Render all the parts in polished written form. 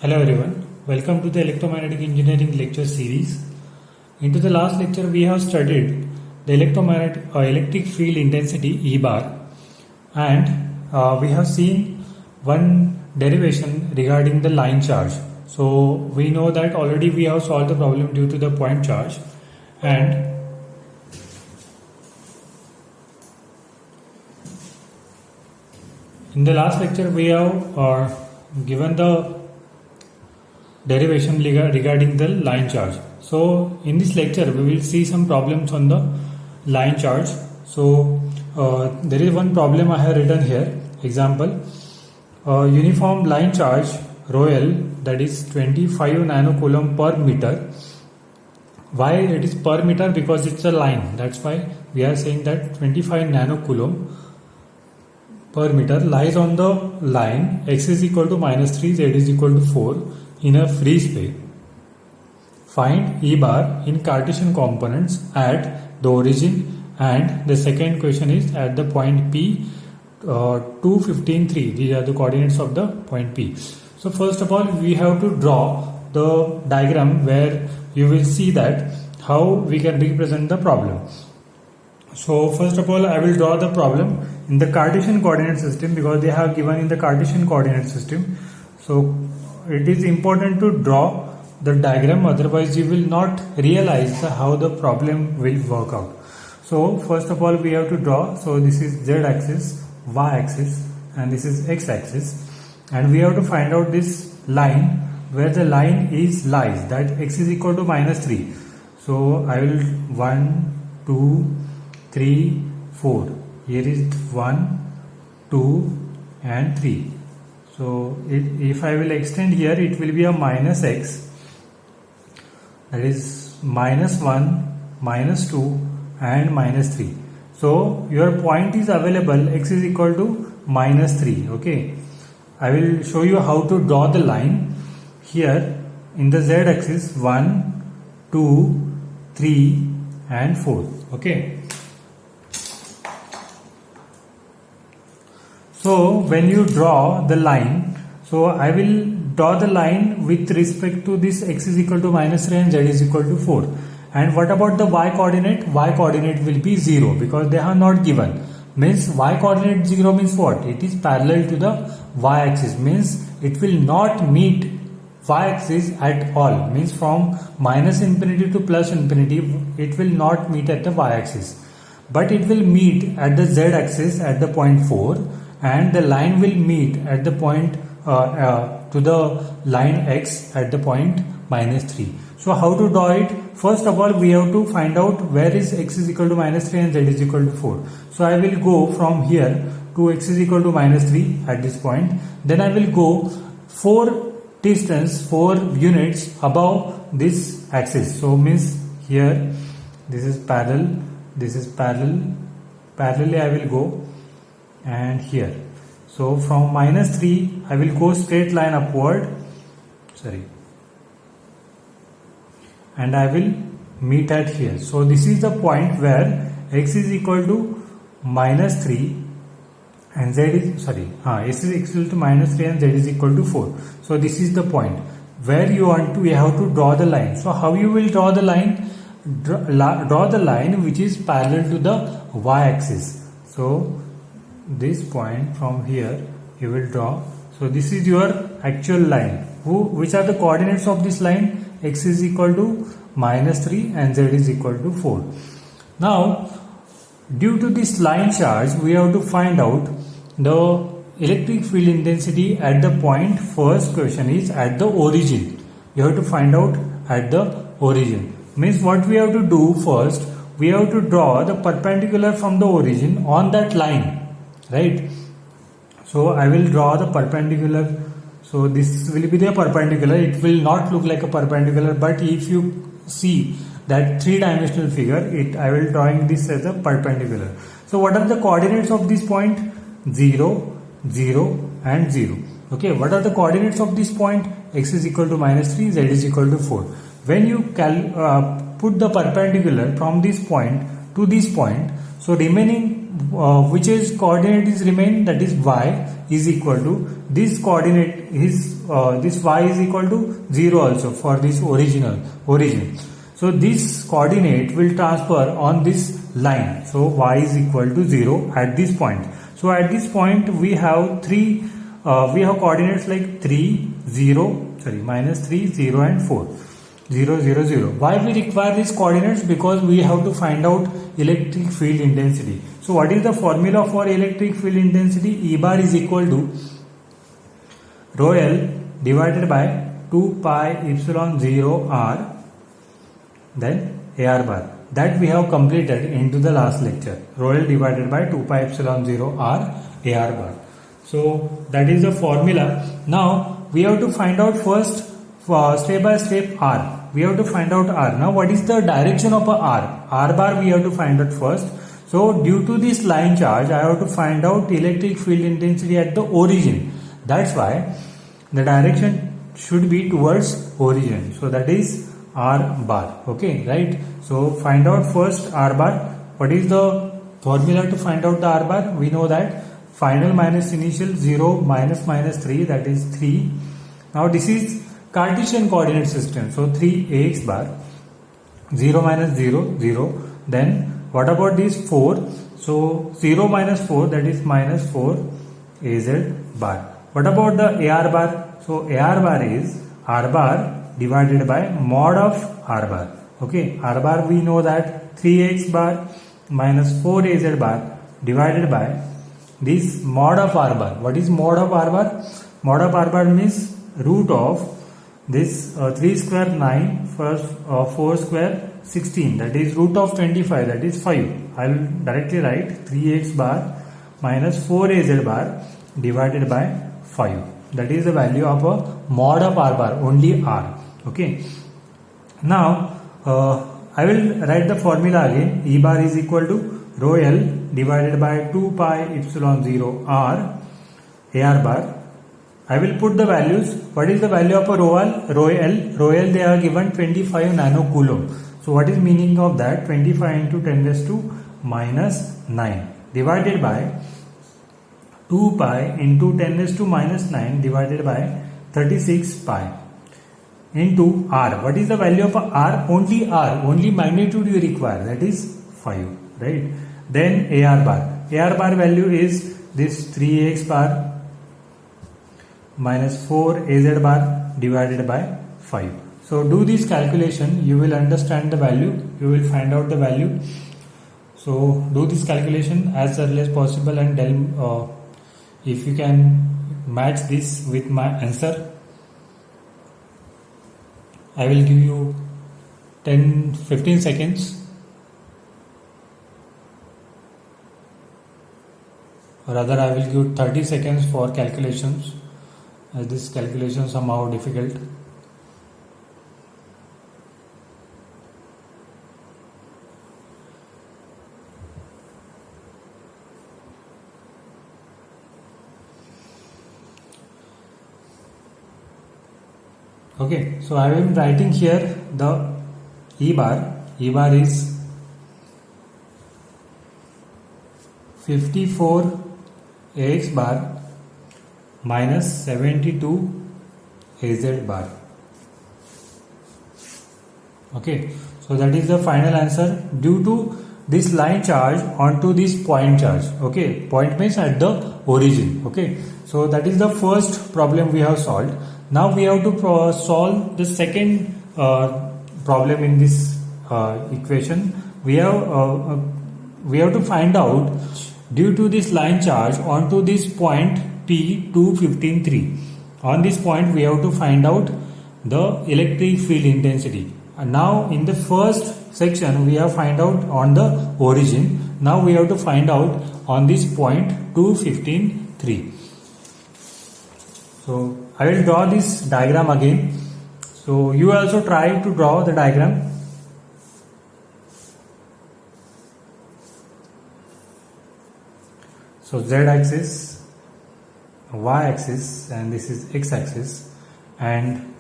Hello everyone, welcome to the electromagnetic engineering lecture series. Into the last lecture we have studied the electric field intensity E bar, and we have seen one derivation regarding the line charge. So we know that already we have solved the problem due to the point charge, and in the last lecture we have given the derivation regarding the line charge. So in this lecture we will see some problems on the line charge. So there is one problem I have written here. Example, uniform line charge ρl, that is 25 nanocoulomb per meter. Why it is per meter? Because it's a line, that's why we are saying that 25 nanocoulomb per meter lies on the line x is equal to -3, z is equal to 4 in a free space. Find E bar in Cartesian components at the origin, and the second question is at the point P, 2, 15, 3. These are the coordinates of the point P. So first of all we have to draw the diagram where you will see that how we can represent the problem. So first of all I will draw the problem in the Cartesian coordinate system, because they have given in the Cartesian coordinate system. So it is important to draw the diagram, otherwise you will not realize how the problem will work out. So first of all we have to draw. So this is z axis, y axis, and this is x axis, and we have to find out this line where the line lies, that x is equal to -3. So I will 1, 2, 3, 4. Here is 1, 2 and 3. So if I will extend here, it will be a -x, that is -1, -2 and -3. So your point is available, x is equal to -3. Okay, I will show you how to draw the line. Here in the z axis 1, 2, 3 and 4. Okay. So when you draw the line, so I will draw the line with respect to this x is equal to -3 and z is equal to 4. And what about the y coordinate? Y coordinate will be 0, because they are not given. Means y coordinate 0 means what? It is parallel to the y axis, means it will not meet y axis at all. Means from -infinity to +infinity it will not meet at the y axis, but it will meet at the z axis at the point 4, and the line will meet at the point to the line x at the point -3. So how to draw it? First of all we have to find out where is x is equal to -3 and z is equal to 4. So I will go from here to x is equal to -3 at this point. Then I will go 4 units above this axis. So means here this is parallel, this is parallel, parallelly I will go, and here. So from -3 I will go straight line upward, and I will meet at here. So this is the point where x is equal to -3 and z is x is equal to -3 and z is equal to 4. So this is the point where you have to draw the line. So how you will draw the line? Draw the line which is parallel to the y axis. So this point from here you will draw. So this is your actual line. Which are the coordinates of this line? X is equal to -3 and z is equal to 4. Now due to this line charge we have to find out the electric field intensity at the point. First question is at the origin. You have to find out at the origin. Means what we have to do first, we have to draw the perpendicular from the origin on that line, right? So I will draw the perpendicular. So this will be the perpendicular. It will not look like a perpendicular, but if you see that 3-dimensional figure, I will drawing this as a perpendicular. So what are the coordinates of this point? 0, 0 and 0. Okay, what are the coordinates of this point? X is equal to -3, z is equal to 4. When you put the perpendicular from this point to this point, so remaining which is coordinate is remain, that is y is equal to this coordinate is this y is equal to 0 also for this origin. So this coordinate will transfer on this line. So y is equal to 0 at this point. So at this point we have coordinates like 3, 0, minus 3, 0 and 4. 0, 0, 0. Why we require these coordinates? Because we have to find out electric field intensity. So what is the formula for electric field intensity? E bar is equal to rho L divided by 2 pi epsilon 0 r, then AR bar. That we have completed into the last lecture. Rho L divided by 2 pi epsilon 0 r AR bar. So that is the formula. Now we have to find out first step by step R. We have to find out R. Now what is the direction of a R? R bar we have to find out first. So due to this line charge, I have to find out electric field intensity at the origin. That's why the direction should be towards origin. So that is R bar. Okay, right? So find out first R bar. What is the formula to find out the R bar? We know that final minus initial 0 minus 3, that is 3. Now this is Cartesian coordinate system. So 3 Ax bar, 0 minus 0, 0. Then what about this 4? So 0 minus 4, that is minus 4 Az bar. What about the AR bar? So AR bar is R bar divided by mod of R bar. Okay, R bar we know that 3x bar minus 4Az bar divided by this mod of R bar. What is mod of R bar? Mod of R bar means root of this 3 square 9 first 4 square 16, that is root of 25, that is 5. I will directly write 3x bar minus 4Az bar divided by 5. That is the value of a mod of R bar, only R. Okay. Now I will write the formula again. E bar is equal to rho L divided by 2 pi epsilon 0 R AR bar. I will put the values. What is the value of a rho L? Rho L they are given 25 nanocoulomb. So what is meaning of that? 25 into 10 raised to minus 9 divided by 2 pi into 10 raised to minus 9 divided by 36 pi into R. What is the value of R? Only R. Only magnitude you require. That is 5. Right. Then AR bar. AR bar value is this 3x bar minus 4Az bar divided by 5. So do this calculation, you will understand the value, you will find out the value. So do this calculation as early as possible and tell if you can match this with my answer. I will give you 10-15 seconds. Or rather I will give 30 seconds for calculations, as this calculation somehow difficult. Okay, so I am writing here the E bar. E bar is 54 Ax bar minus 72 Az bar. Okay, so that is the final answer due to this line charge onto this point charge. Okay, point means at the origin. Okay, so that is the first problem we have solved. Now we have to solve the second problem in this equation. We have to find out, due to this line charge onto this point P215,3. On this point we have to find out the electric field intensity. And now in the first section we have find out on the origin. Now we have to find out on this point 215,3. So I will draw this diagram again. So you also try to draw the diagram. So Z axis, Y axis, and this is X axis, and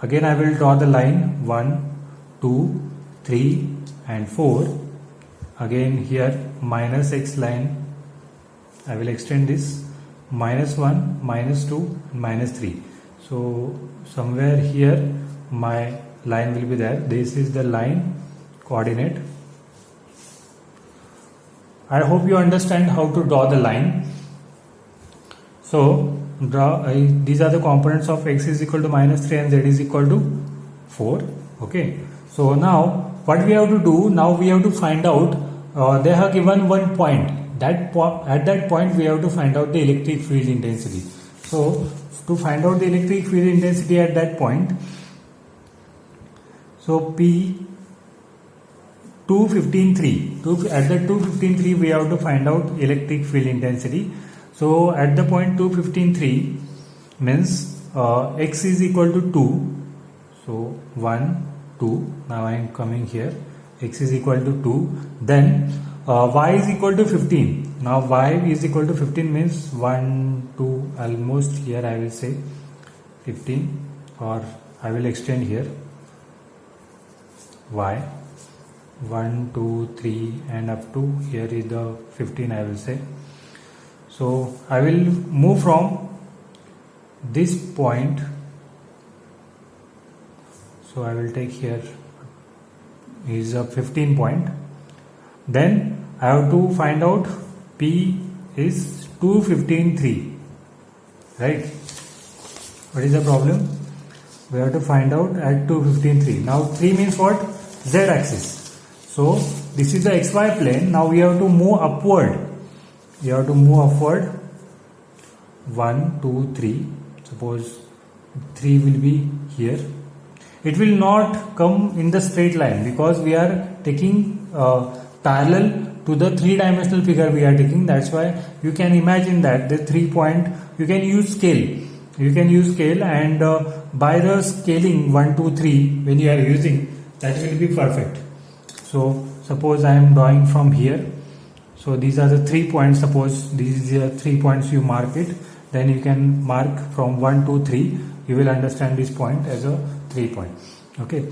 again I will draw the line 1, 2, 3 and 4. again here minus x line, I will extend this -1, -2, -3. So somewhere here my line will be there. This is the line coordinate. I hope you understand how to draw the line. So these are the components of x is equal to -3 and z is equal to 4. Okay. So now what we have to do, now we have to find out, they have given one point. At that point we have to find out the electric field intensity. So to find out the electric field intensity at that point, so P 215.3, at the 215.3 we have to find out electric field intensity. So at the point 215.3 means x is equal to 2. So 1, 2. Now I am coming here. X is equal to 2. Then y is equal to 15. Now y is equal to 15 means 1, 2, almost here I will say 15, or I will extend here y 1, 2, 3 and up to here is the 15 I will say. So I will move from this point. So I will take here is a 15 point. Then I have to find out P is 215.3, right? What is the problem? We have to find out at 215.3. Now 3 means what? Z axis. So this is the xy plane. Now we have to move upward. You have to move upward. 1, 2, 3. Suppose 3 will be here. It will not come in the straight line because we are taking parallel to the 3-dimensional figure we are taking. That's why you can imagine that the 3 point, you can use scale. You can use scale, and by the scaling 1, 2, 3 when you are using, that will be perfect. So suppose I am drawing from here. So these are the 3 points. Suppose these are 3 points, you mark it. Then you can mark from 1, 2, 3. You will understand this point as a 3 point. Okay.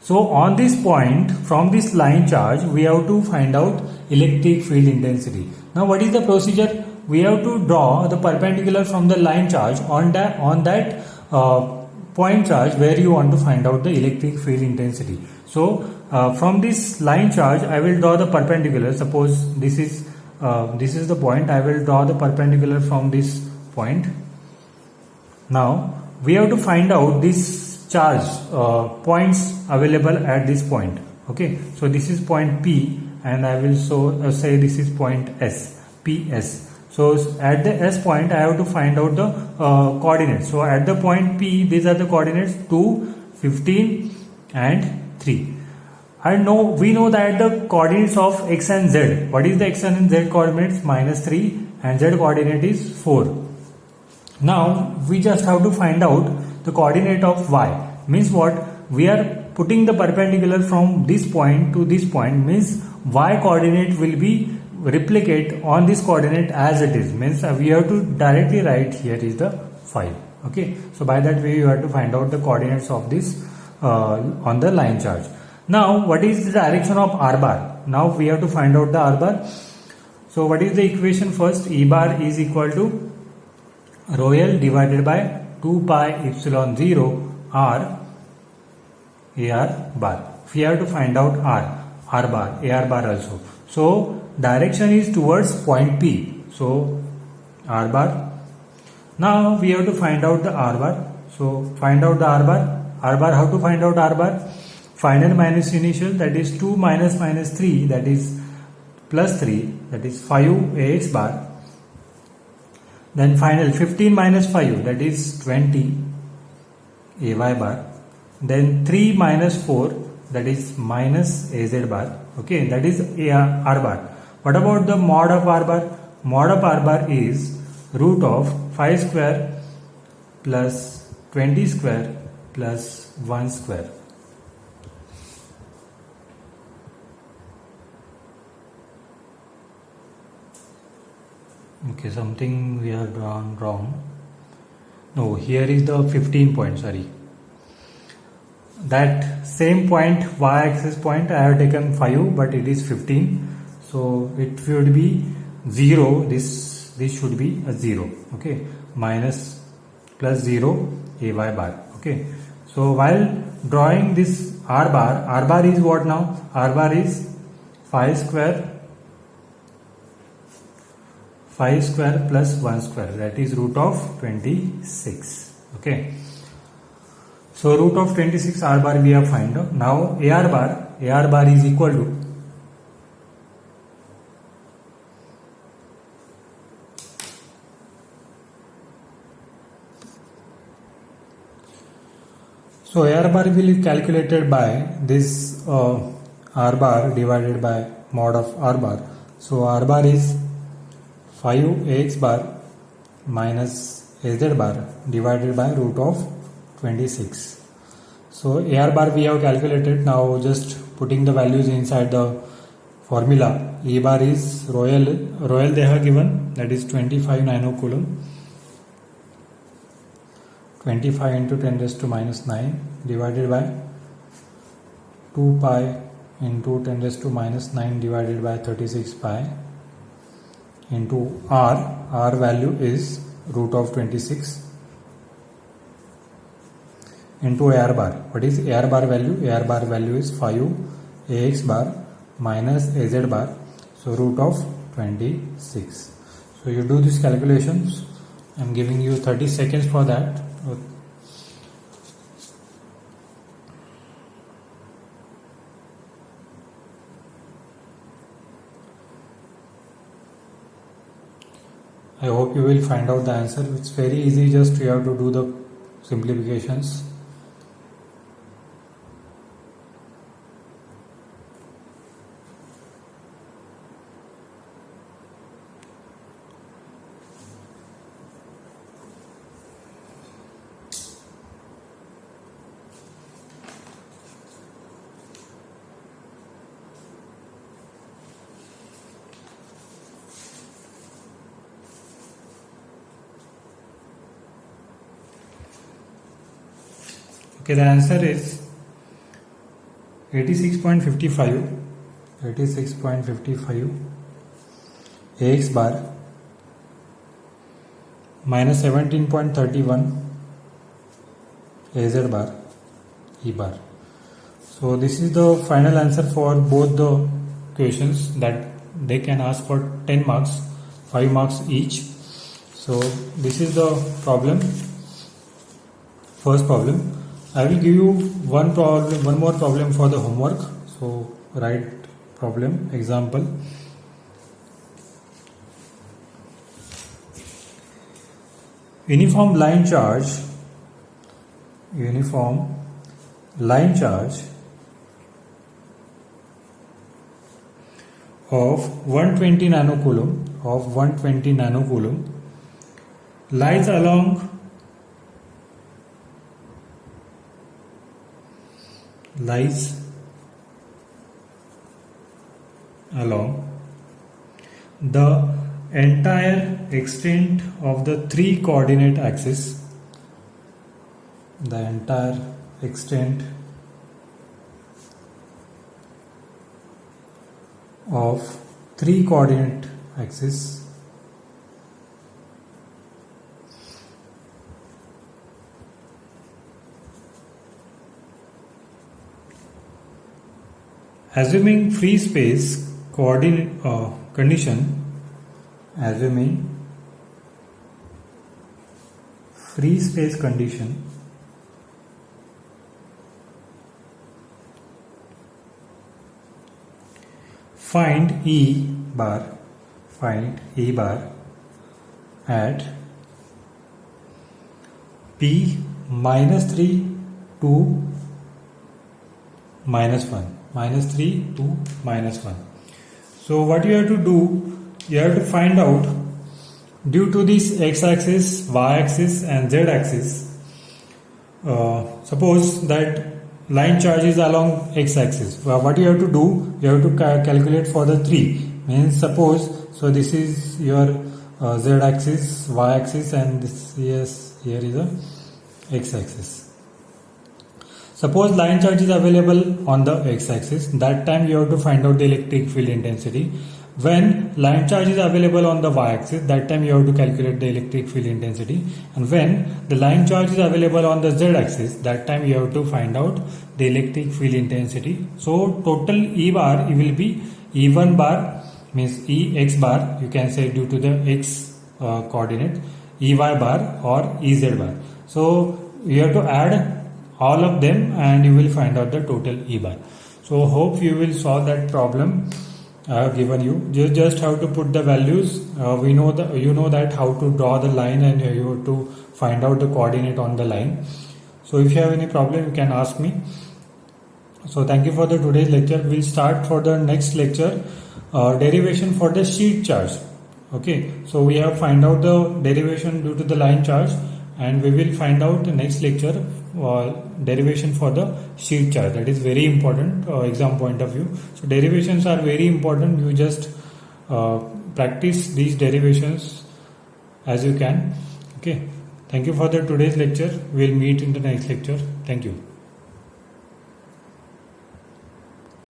So on this point, from this line charge, we have to find out electric field intensity. Now what is the procedure? We have to draw the perpendicular from the line charge on that point charge where you want to find out the electric field intensity. So from this line charge, I will draw the perpendicular. Suppose this is the point. I will draw the perpendicular from this point. Now we have to find out this charge points available at this point. Okay, so this is point P, and I will say this is point S, PS. So at the S point I have to find out the coordinates. So at the point P, these are the coordinates 2, 15 and 3. And we know that the coordinates of x and z. What is the x and z coordinates? -3, and z coordinate is 4. Now we just have to find out the coordinate of y. Means what? We are putting the perpendicular from this point to this point, means y coordinate will be replicate on this coordinate as it is. Means we have to directly write here is the 5. Okay, so by that way you have to find out the coordinates of this on the line charge. Now what is the direction of r bar? Now we have to find out the r bar. So what is the equation first? E bar is equal to rho l divided by 2 pi epsilon 0 r AR bar. We have to find out R bar, AR bar also. So direction is towards point P. So R bar. Now we have to find out the R bar. So find out the R bar. R bar, how to find out R bar? Final minus initial, that is 2 minus 3, that is plus 3, that is 5 AX bar. Then final 15 minus 5, that is 20 AY bar. Then 3 minus 4, that is minus AZ bar. Okay, that is R bar. What about the mod of R bar? Mod of R bar is root of 5 square plus 20 square plus 1 square. Okay, something we have drawn wrong. No, here is the 15 point, sorry. that same point, y-axis point, I have taken 5, but it is 15. So it should be 0. This should be a 0. Okay, minus plus 0 ay bar. Okay, so while drawing this r bar is what now? R bar is 5 square plus 1 square, that is root of 26. Okay, so root of 26 r bar we have find out. Now ar bar is equal to, so ar bar will be calculated by this r bar divided by mod of r bar. So r bar is 5 ax bar minus az bar divided by root of 26. So ar bar we have calculated. Now just putting the values inside the formula. A bar is royal they have given, that is 25 nanocoulomb. 25 into 10 raised to minus 9 divided by 2 pi into 10 raised to minus 9 divided by 36 pi into r value is root of 26 into ar bar. What is ar bar value? Ar bar value is 5 ax bar minus az bar, so root of 26. So you do these calculations. I am giving you 30 seconds for that. I hope you will find out the answer. It's very easy, just you have to do the simplifications. Okay, the answer is 86.55 ax bar minus 17.31 az bar e bar. So this is the final answer for both the questions that they can ask for 10 marks, 5 marks each. So this is the problem, first problem. I will give you one more problem for the homework. So write problem example. Uniform line charge of 120 nanocoulomb lies along the entire extent of the 3 coordinate axis. The entire extent of 3 coordinate axis assuming free space condition, find E bar at P minus 3 to minus 1. So what you have to do, you have to find out, due to this x-axis, y-axis and z-axis, suppose that line charge is along x-axis. What you have to do, you have to calculate for the 3. Means suppose, so this is your z-axis, y-axis, and this here is a x-axis. Suppose line charge is available on the x-axis, that time you have to find out the electric field intensity. When line charge is available on the y-axis, that time you have to calculate the electric field intensity. And when the line charge is available on the z-axis, that time you have to find out the electric field intensity. So total E bar will be E1 bar means Ex bar, you can say due to the x coordinate, Ey bar or Ez bar. So you have to add all of them and you will find out the total E bar. So hope you will solve that problem I have given you. You just have to put the values. We know that you know that how to draw the line and you have to find out the coordinate on the line. So if you have any problem, you can ask me. So thank you for the today's lecture. We'll start for the next lecture derivation for the sheet charge. Okay, so we have find out the derivation due to the line charge, and we will find out the next lecture derivation for the sheet charge. That is very important exam point of view. So derivations are very important. You just practice these derivations as you can. Okay, thank you for the today's lecture. We'll meet in the next lecture. Thank you.